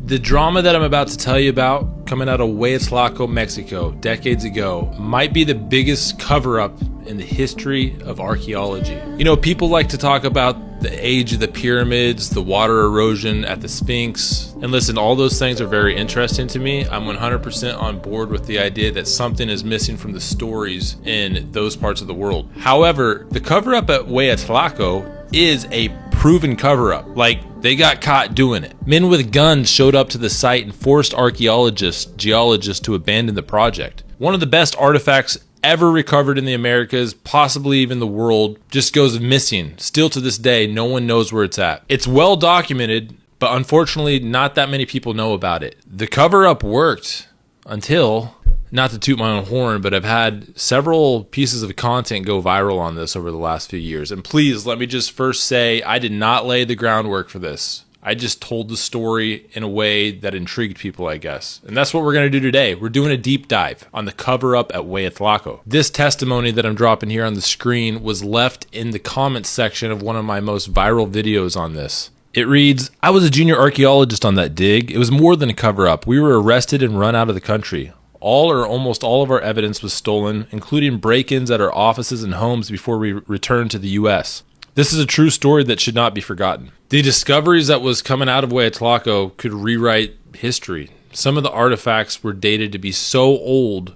The drama that I'm about to tell you about, coming out of Hueyatlaco, Mexico, decades ago, might be the biggest cover-up in the history of archaeology. You know, people like to talk about the age of the pyramids, the water erosion at the Sphinx, and listen, all those things are very interesting to me. I'm 100% on board with the idea that something is missing from the stories in those parts of the world. However, the cover-up at Hueyatlaco is a proven cover-up. Like, they got caught doing it. Men with guns showed up to the site and forced geologists to abandon the project. One of the best artifacts ever recovered in the Americas, possibly even the world, just goes missing. Still to this day, no one knows where it's at. It's well documented, but unfortunately, not that many people know about it. The cover-up worked until, not to toot my own horn, but I've had several pieces of content go viral on this over the last few years. And please, let me just first say, I did not lay the groundwork for this. I just told the story in a way that intrigued people, I guess. And that's what we're going to do today. We're doing a deep dive on the cover-up at Hueyatlaco. This testimony that I'm dropping here on the screen was left in the comments section of one of my most viral videos on this. It reads, "I was a junior archaeologist on that dig. It was more than a cover-up. We were arrested and run out of the country. All or almost all of our evidence was stolen, including break-ins at our offices and homes before we returned to the U.S. This is a true story that should not be forgotten." The discoveries that was coming out of Hueyatlaco could rewrite history. Some of the artifacts were dated to be so old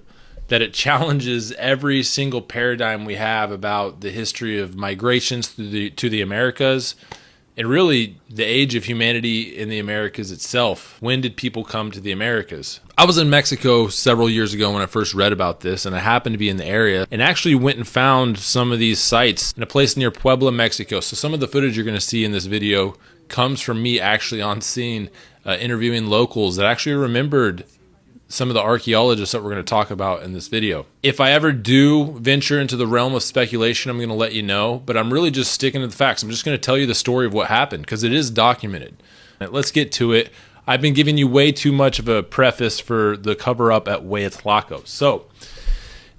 that it challenges every single paradigm we have about the history of migrations to the Americas, and really the age of humanity in the Americas itself. When did people come to the Americas? I was in Mexico several years ago when I first read about this, and I happened to be in the area and actually went and found some of these sites in a place near Puebla, Mexico. So some of the footage you're going to see in this video comes from me actually on scene, interviewing locals that actually remembered some of the archaeologists that we're going to talk about in this video. If I ever do venture into the realm of speculation, I'm going to let you know, but I'm really just sticking to the facts. I'm just going to tell you the story of what happened because it is documented. Let's get to it. I've been giving you way too much of a preface for the cover-up at Hueyatlaco. So,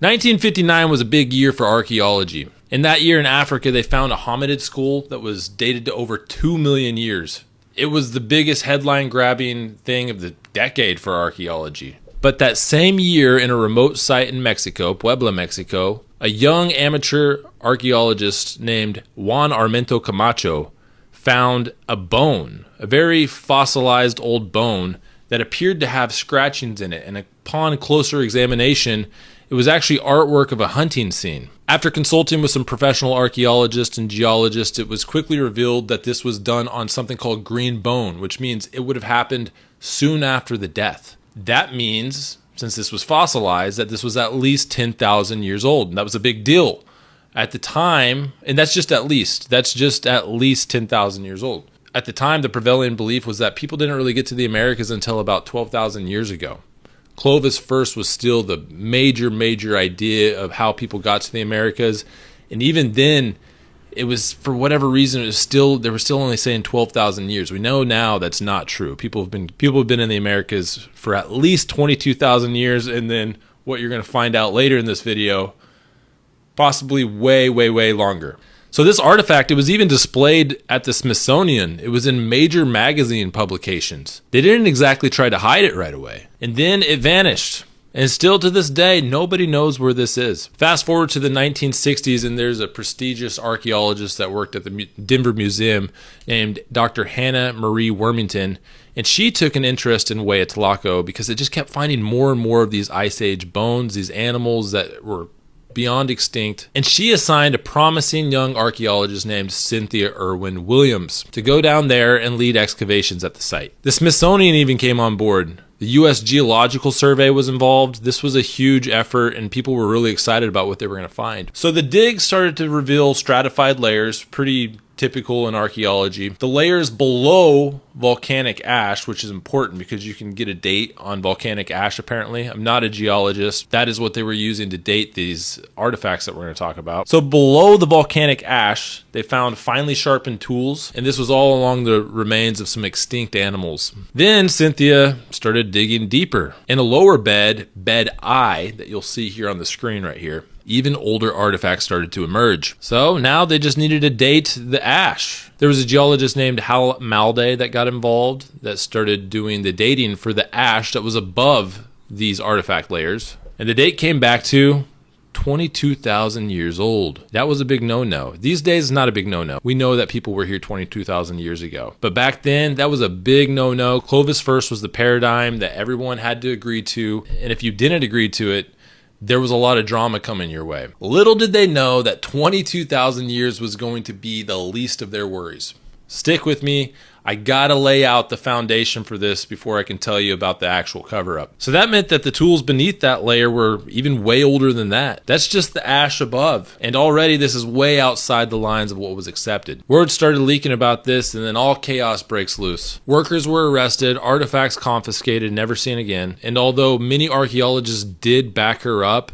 1959 was a big year for archaeology. In that year in Africa, they found a hominid skull that was dated to over 2 million years. It was the biggest headline-grabbing thing of the decade for archaeology. But that same year, in a remote site in Mexico, Puebla, Mexico, a young amateur archaeologist named Juan Armento Camacho found a bone, a very fossilized old bone that appeared to have scratchings in it. And upon closer examination, it was actually artwork of a hunting scene. After consulting with some professional archaeologists and geologists, it was quickly revealed that this was done on something called green bone, which means it would have happened soon after the death. That means, since this was fossilized, that this was at least 10,000 years old. And that was a big deal at the time. And that's just at least 10,000 years old. At the time, the prevailing belief was that people didn't really get to the Americas until about 12,000 years ago. Clovis first was still the major idea of how people got to the Americas. And even then, it was, for whatever reason, they were still only saying 12,000 years. We know now that's not true. People have been in the Americas for at least 22,000 years, and then what you're going to find out later in this video, possibly way longer. So this artifact, it was even displayed at the Smithsonian. It was in major magazine publications. They didn't exactly try to hide it right away. And then it vanished. And still to this day, nobody knows where this is. Fast forward to the 1960s, and there's a prestigious archaeologist that worked at the Denver Museum named Dr. Hannah Marie Wormington, and she took an interest in Hueyatlaco because it just kept finding more and more of these Ice Age bones, these animals that were beyond extinct, and she assigned a promising young archaeologist named Cynthia Irwin Williams to go down there and lead excavations at the site. The Smithsonian even came on board. The U.S. Geological Survey was involved. This was a huge effort, and people were really excited about what they were going to find. So the dig started to reveal stratified layers, pretty typical in archaeology. The layers below volcanic ash, which is important because you can get a date on volcanic ash apparently. I'm not a geologist. That is what they were using to date these artifacts that we're going to talk about. So below the volcanic ash, they found finely sharpened tools, and this was all along the remains of some extinct animals. Then Cynthia started digging deeper. In a lower bed I, that you'll see here on the screen right here, even older artifacts started to emerge. So now they just needed to date the ash. There was a geologist named Hal Malday that got involved that started doing the dating for the ash that was above these artifact layers. And the date came back to 22,000 years old. That was a big no-no. These days, it's not a big no-no. We know that people were here 22,000 years ago. But back then, that was a big no-no. Clovis first was the paradigm that everyone had to agree to. And if you didn't agree to it, there was a lot of drama coming your way. Little did they know that 22,000 years was going to be the least of their worries. Stick with me. I gotta lay out the foundation for this before I can tell you about the actual cover-up. So that meant that the tools beneath that layer were even way older than that. That's just the ash above. And already this is way outside the lines of what was accepted. Word started leaking about this, and then all chaos breaks loose. Workers were arrested, artifacts confiscated, never seen again. And although many archaeologists did back her up,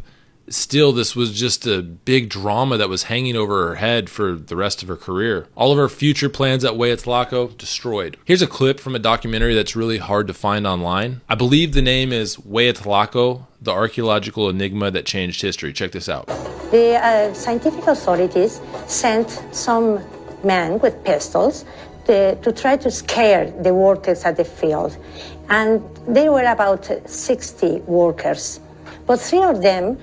still, this was just a big drama that was hanging over her head for the rest of her career. All of her future plans at Huehuetlacco destroyed. Here's a clip from a documentary that's really hard to find online. I believe the name is Huehuetlacco, the archaeological enigma that changed history. Check this out. The scientific authorities sent some men with pistols to try to scare the workers at the field. And there were about 60 workers. But 3 of them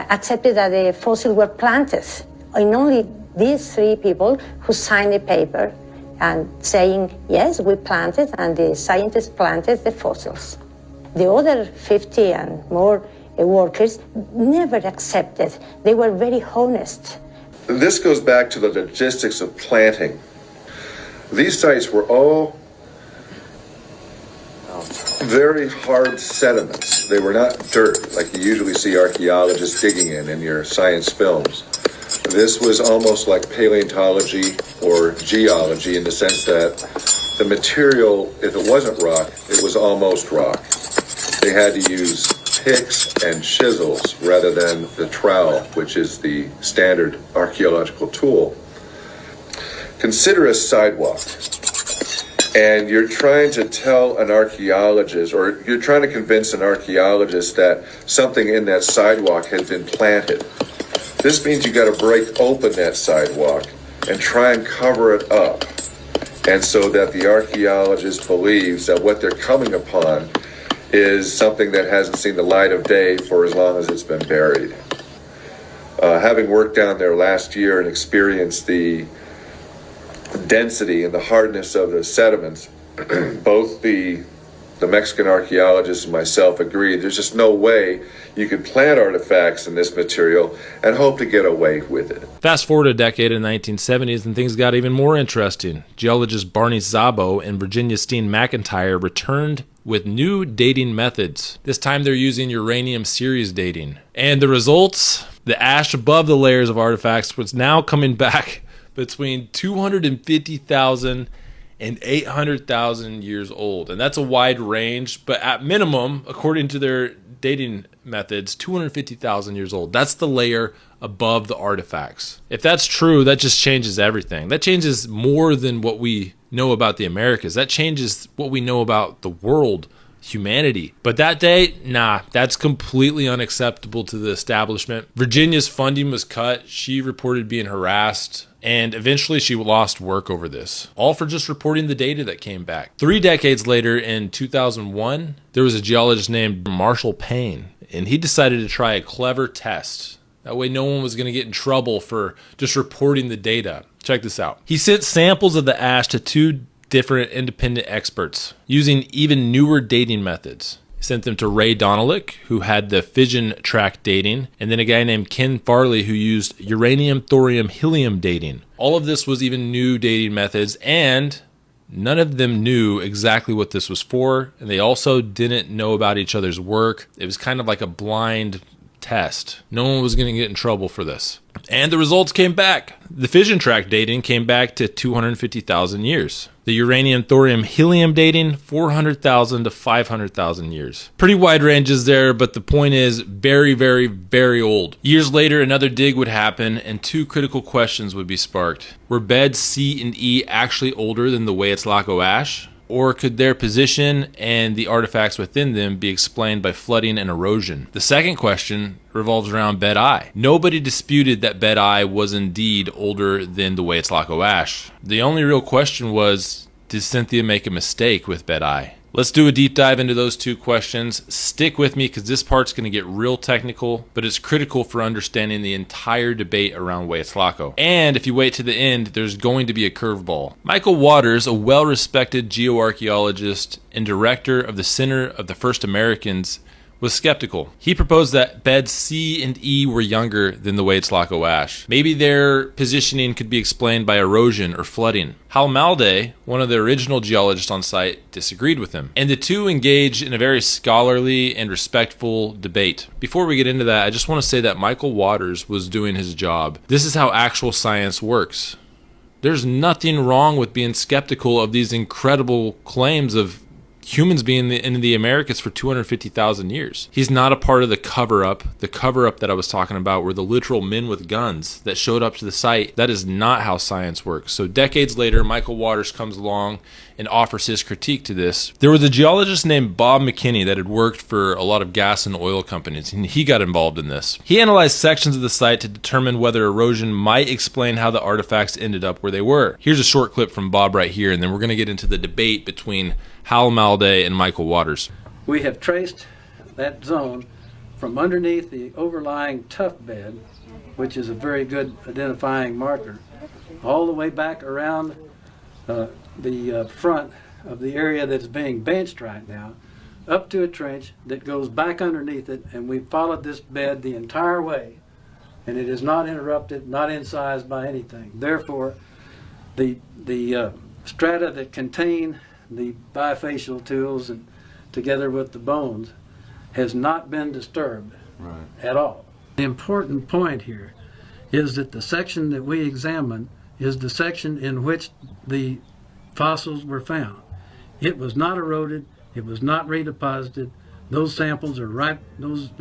accepted that the fossils were planted. And only these 3 people who signed the paper and saying, yes, we planted, and the scientists planted the fossils. The other 50 and more workers never accepted. They were very honest. This goes back to the logistics of planting. These sites were all very hard sediments. They were not dirt like you usually see archaeologists digging in your science films. This was almost like paleontology or geology in the sense that the material, if it wasn't rock, it was almost rock. They had to use picks and chisels rather than the trowel, which is the standard archaeological tool. Consider a sidewalk. And you're trying to tell an archaeologist, or you're trying to convince an archaeologist that something in that sidewalk has been planted. This means you got to break open that sidewalk and try and cover it up. And so that the archaeologist believes that what they're coming upon is something that hasn't seen the light of day for as long as it's been buried. Having worked down there last year and experienced the density and the hardness of the sediments, both the Mexican archaeologists and myself agreed there's just no way you could plant artifacts in this material and hope to get away with it. Fast forward a decade in the 1970s and things got even more interesting. Geologist Barney Szabo and Virginia Steen McIntyre returned with new dating methods. This time they're using uranium series dating. And the results, the ash above the layers of artifacts was now coming back between 250,000 and 800,000 years old. And that's a wide range, but at minimum, according to their dating methods, 250,000 years old. That's the layer above the artifacts. If that's true, that just changes everything. That changes more than what we know about the Americas. That changes what we know about the world, humanity. But that day, nah, that's completely unacceptable to the establishment. Virginia's funding was cut. She reported being harassed, and eventually she lost work over this, all for just reporting the data that came back. 3 decades later, in 2001, there was a geologist named Marshall Payne, and he decided to try a clever test. That way no one was going to get in trouble for just reporting the data. Check this out. He sent samples of the ash to 2 different independent experts using even newer dating methods. He sent them to Ray Donelick, who had the fission track dating, and then a guy named Ken Farley, who used uranium, thorium, helium dating. All of this was even new dating methods, and none of them knew exactly what this was for, and they also didn't know about each other's work. It was kind of like a blind test. No one was going to get in trouble for this. And the results came back. The fission track dating came back to 250,000 years. The uranium, thorium, helium dating, 400,000 to 500,000 years. Pretty wide ranges there, but the point is very, very, very old. Years later, another dig would happen and 2 critical questions would be sparked. Were beds C and E actually older than the Huehuetlacco ash? Or could their position and the artifacts within them be explained by flooding and erosion? The second question revolves around Bed I. Nobody disputed that Bed I was indeed older than the Weyatlaco ash. The only real question was, did Cynthia make a mistake with Bed I? Let's do a deep dive into those two questions. Stick with me because this part's going to get real technical, but it's critical for understanding the entire debate around Weyatlaco. And if you wait to the end, there's going to be a curveball. Michael Waters, a well-respected geoarchaeologist and director of the Center of the First Americans, was skeptical. He proposed that beds C and E were younger than the Weyatlaco ash. Maybe their positioning could be explained by erosion or flooding. Hal Malday, one of the original geologists on site, disagreed with him, and the two engaged in a very scholarly and respectful debate. Before we get into that, I just want to say that Michael Waters was doing his job. This is how actual science works. There's nothing wrong with being skeptical of these incredible claims of humans being in the Americas for 250,000 years. He's not a part of the cover-up that I was talking about, where the literal men with guns that showed up to the site. That is not how science works. So decades later, Michael Waters comes along and offers his critique to this. There was a geologist named Bob McKinney that had worked for a lot of gas and oil companies, and he got involved in this. He analyzed sections of the site to determine whether erosion might explain how the artifacts ended up where they were. Here's a short clip from Bob right here, and then we're going to get into the debate between Hal Malday and Michael Waters. We have traced that zone from underneath the overlying tuff bed, which is a very good identifying marker, all the way back around the front of the area that's being benched right now, up to a trench that goes back underneath it, and we've followed this bed the entire way, and it is not interrupted, not incised by anything. Therefore, the strata that contain the bifacial tools and together with the bones has not been disturbed at all. The important point here is that the section that we examined is the section in which the fossils were found. It was not eroded, it was not redeposited. Those samples are right, those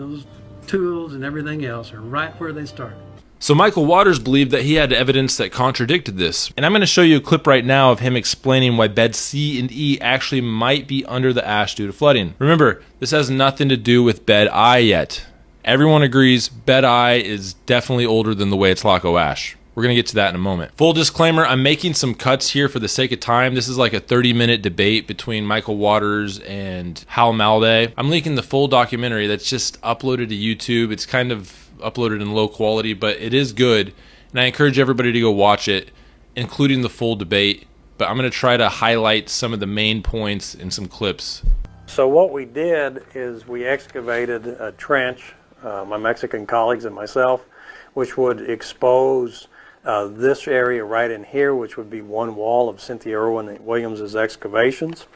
tools and everything else are right where they started. So Michael Waters believed that he had evidence that contradicted this. And I'm going to show you a clip right now of him explaining why beds C and E actually might be under the ash due to flooding. Remember, this has nothing to do with bed I yet. Everyone agrees bed I is definitely older than the Weyatlaco ash. We're going to get to that in a moment. Full disclaimer, I'm making some cuts here for the sake of time. This is like a 30-minute debate between Michael Waters and Hal Malday. I'm linking the full documentary that's just uploaded to YouTube. It's kind of uploaded in low quality, but it is good, and I encourage everybody to go watch it, including the full debate. But I'm going to try to highlight some of the main points in some clips. So what we did is we excavated a trench, my Mexican colleagues and myself, which would expose this area right in here, which would be one wall of Cynthia Irwin Williams's excavations.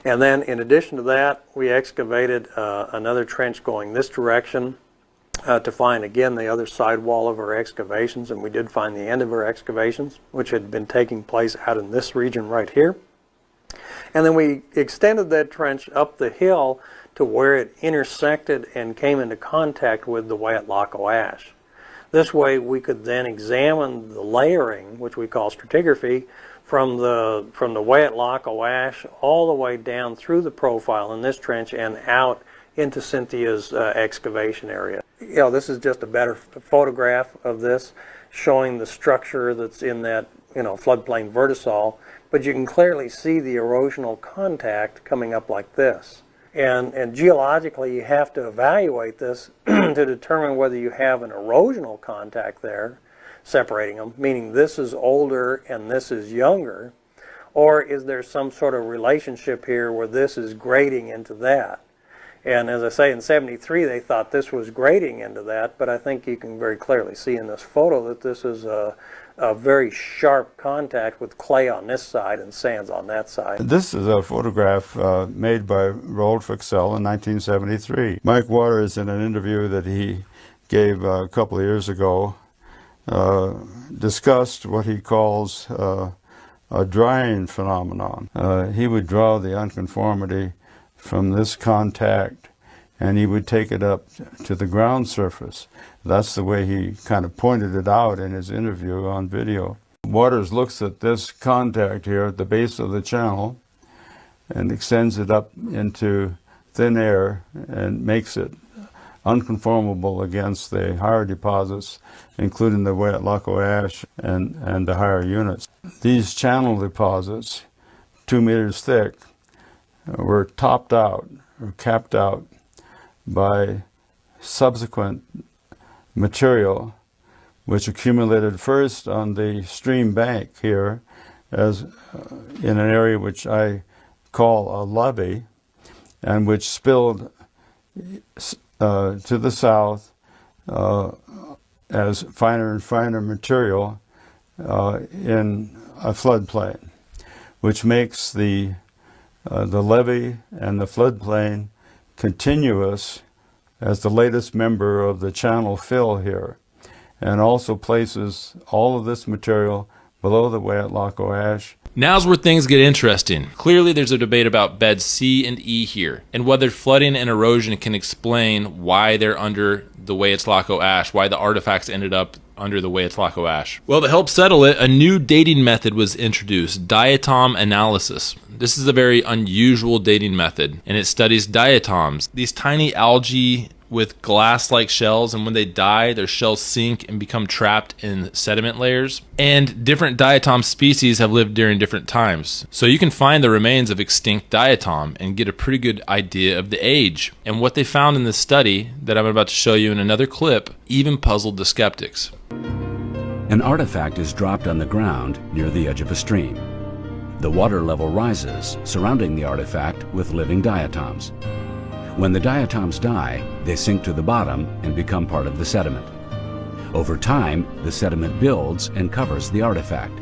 And then in addition to that, we excavated another trench going this direction to find again the other side wall of our excavations, and we did find the end of our excavations, which had been taking place out in this region right here. And then we extended that trench up the hill to where it intersected and came into contact with the Weyatlaco ash. This way we could then examine the layering, which we call stratigraphy, from the Weyatlaco ash all the way down through the profile in this trench and out into Cynthia's excavation area. You know, this is just a better photograph of this, showing the structure that's in that, floodplain vertisol, but you can clearly see the erosional contact coming up like this. And geologically, you have to evaluate this to determine whether you have an erosional contact there, separating them, meaning this is older and this is younger, or is there some sort of relationship here where this is grading into that? And as I say, in 73, they thought this was grading into that, but I think you can very clearly see in this photo that this is a very sharp contact with clay on this side and sands on that side. This is a photograph made by Roald Fixell in 1973. Mike Waters, in an interview that he gave a couple of years ago, discussed what he calls a drying phenomenon. He would draw the unconformity from this contact, and he would take it up to the ground surface. That's the way he kind of pointed it out in his interview on video. Waters looks at this contact here at the base of the channel, and extends it up into thin air and makes it unconformable against the higher deposits, including the Hueyatlaco ash and the higher units. These channel deposits, 2 meters thick, were topped out or capped out by subsequent material which accumulated first on the stream bank here as in an area which I call a levee, and which spilled to the south as finer and finer material in a floodplain, which makes the levee and the floodplain continuous as the latest member of the channel fill here, and also places all of this material below the Hueyatlaco ash. Now's where things get interesting. Clearly there's a debate about beds C and E here, and whether flooding and erosion can explain why they're under the Hueyatlaco ash, why the artifacts ended up under the Hueyatlaco ash. Well, to help settle it, a new dating method was introduced, diatom analysis. This is a very unusual dating method, and it studies diatoms, these tiny algae with glass-like shells, and when they die, their shells sink and become trapped in sediment layers. And different diatom species have lived during different times. So you can find the remains of extinct diatom and get a pretty good idea of the age. And what they found in this study that I'm about to show you in another clip even puzzled the skeptics. An artifact is dropped on the ground near the edge of a stream. The water level rises, surrounding the artifact with living diatoms. When the diatoms die, they sink to the bottom and become part of the sediment. Over time, the sediment builds and covers the artifact.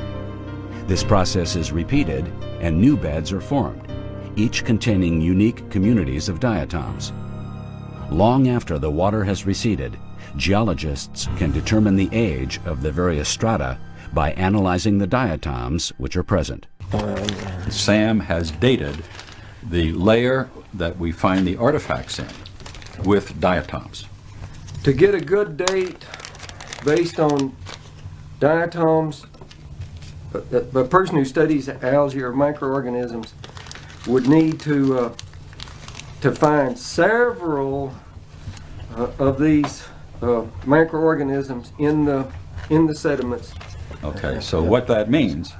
This process is repeated and new beds are formed, each containing unique communities of diatoms. Long after the water has receded, geologists can determine the age of the various strata by analyzing the diatoms which are present. Sam has dated the layer that we find the artifacts in with diatoms. To get a good date based on diatoms, a person who studies algae or microorganisms would need to find several of these microorganisms in the sediments. Okay, so what that means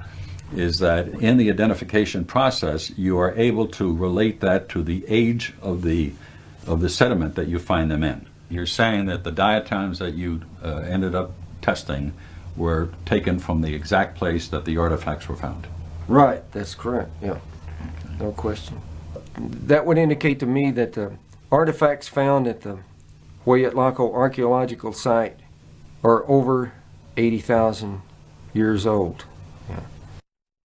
is that in the identification process, you are able to relate that to the age of the sediment that you find them in. You're saying that the diatoms that you ended up testing were taken from the exact place that the artifacts were found. Right, that's correct, yeah, no question. That would indicate to me that the artifacts found at the Hueyatlaco archaeological site are over 80,000 years old.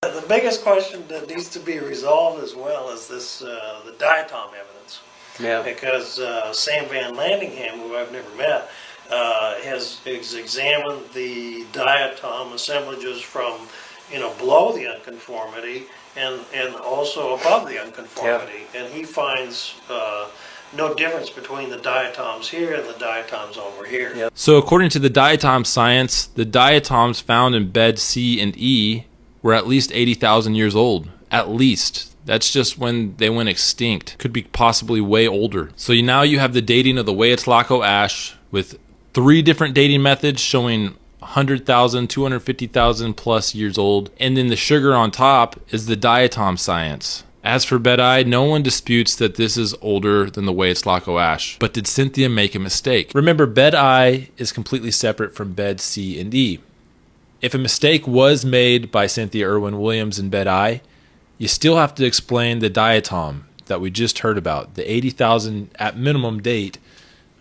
The biggest question that needs to be resolved as well is this, the diatom evidence. Yeah. Because Sam Van Landingham, who I've never met, has examined the diatom assemblages from, below the unconformity and also above the unconformity. Yeah. And he finds no difference between the diatoms here and the diatoms over here. Yep. So according to the diatom science, the diatoms found in bed C and E were at least 80,000 years old. At least. That's just when they went extinct. Could be possibly way older. So now you have the dating of the Hueyatlaco ash with 3 different dating methods showing 100,000, 250,000 plus years old. And then the sugar on top is the diatom science. As for bed I, no one disputes that this is older than the Hueyatlaco ash. But did Cynthia make a mistake? Remember, bed I is completely separate from bed C and E. If a mistake was made by Cynthia Irwin Williams in bed I, you still have to explain the diatom that we just heard about, the 80,000 at minimum date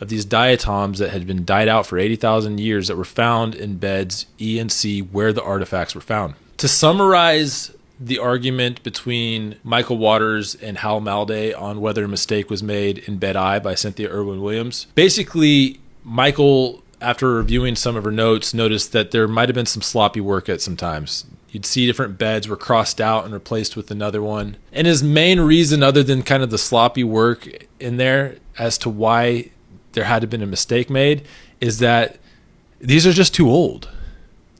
of these diatoms that had been died out for 80,000 years that were found in beds E and C where the artifacts were found. To summarize the argument between Michael Waters and Hal Malday on whether a mistake was made in bed I by Cynthia Irwin Williams, basically Michael, after reviewing some of her notes, noticed that there might have been some sloppy work at some times. You'd see different beds were crossed out and replaced with another one. And his main reason, other than kind of the sloppy work in there as to why there had to have been a mistake made, is that these are just too old.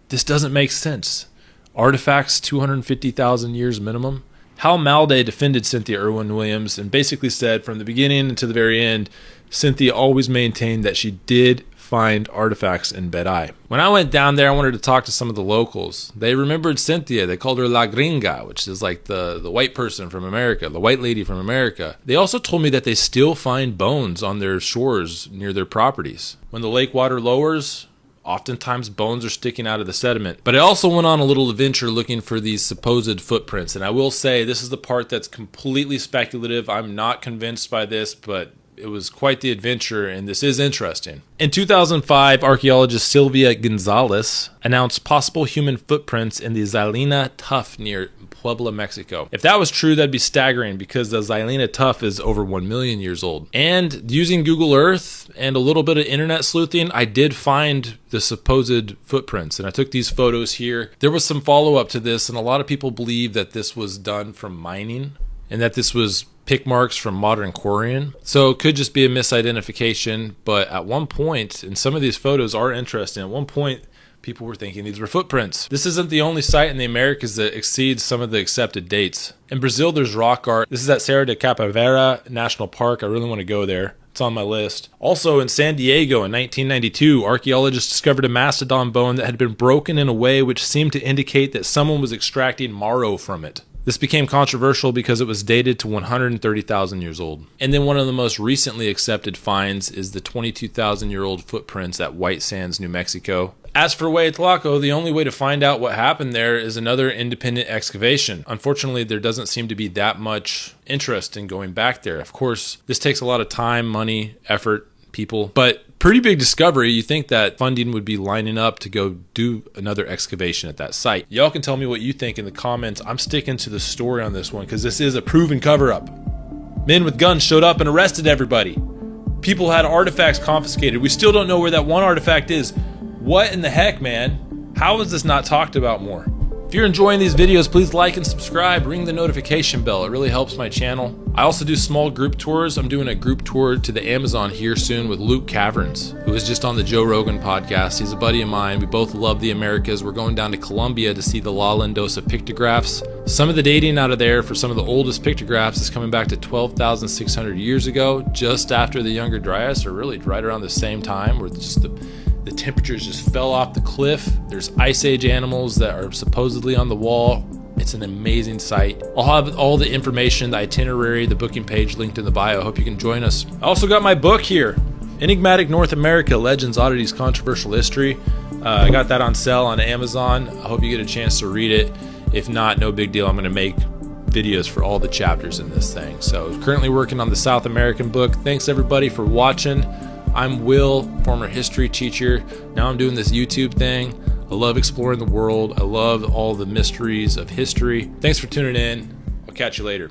This doesn't make sense. Artifacts, 250,000 years minimum. Hal Malday defended Cynthia Irwin Williams and basically said from the beginning to the very end, Cynthia always maintained that she did find artifacts in Berai. When I went down there, I wanted to talk to some of the locals. They remembered Cynthia. They called her La Gringa, which is like the white person from America, the white lady from America. They also told me that they still find bones on their shores near their properties. When the lake water lowers, oftentimes bones are sticking out of the sediment. But I also went on a little adventure looking for these supposed footprints. And I will say, this is the part that's completely speculative. I'm not convinced by this, but it was quite the adventure, and this is interesting. In 2005, archaeologist Sylvia Gonzalez announced possible human footprints in the Xylena Tuff near Puebla, Mexico. If that was true, that'd be staggering because the Xylena Tuff is over 1 million years old. And using Google Earth and a little bit of internet sleuthing, I did find the supposed footprints, and I took these photos here. There was some follow-up to this, and a lot of people believe that this was done from mining and that this was pick marks from modern quarrying. So it could just be a misidentification, but at one point, and some of these photos are interesting, at one point people were thinking these were footprints. This isn't the only site in the Americas that exceeds some of the accepted dates. In Brazil, there's rock art. This is at Serra de Capivara National Park. I really want to go there. It's on my list. Also in San Diego in 1992, archaeologists discovered a mastodon bone that had been broken in a way which seemed to indicate that someone was extracting marrow from it. This became controversial because it was dated to 130,000 years old. And then one of the most recently accepted finds is the 22,000-year-old footprints at White Sands, New Mexico. As for Hueyatlaco, the only way to find out what happened there is another independent excavation. Unfortunately, there doesn't seem to be that much interest in going back there. Of course, this takes a lot of time, money, effort, people, but pretty big discovery. You think that funding would be lining up to go do another excavation at that site. Y'all can tell me what you think in the comments. I'm sticking to the story on this one because this is a proven cover-up. Men with guns showed up and arrested everybody. People had artifacts confiscated. We still don't know where that one artifact is. What in the heck, man? How is this not talked about more? If you're enjoying these videos, please like and subscribe, ring the notification bell. It really helps my channel. I also do small group tours. I'm doing a group tour to the Amazon here soon with Luke Caverns, who was just on the Joe Rogan podcast. He's a buddy of mine. We both love the Americas. We're going down to Colombia to see the La Lindosa pictographs. Some of the dating out of there for some of the oldest pictographs is coming back to 12,600 years ago, just after the Younger Dryas, or really right around the same time, where just the temperatures just fell off the cliff. There's Ice Age animals that are supposedly on the wall. It's an amazing site. I'll have all the information, the itinerary, the booking page linked in the bio. I hope you can join us. I also got my book here, Enigmatic North America, Legends, Oddities, Controversial History. I got that on sale on Amazon. I hope you get a chance to read it. If not, no big deal. I'm going to make videos for all the chapters in this thing. So currently working on the South American book. Thanks everybody for watching. I'm Will, former history teacher. Now I'm doing this YouTube thing. I love exploring the world. I love all the mysteries of history. Thanks for tuning in. I'll catch you later.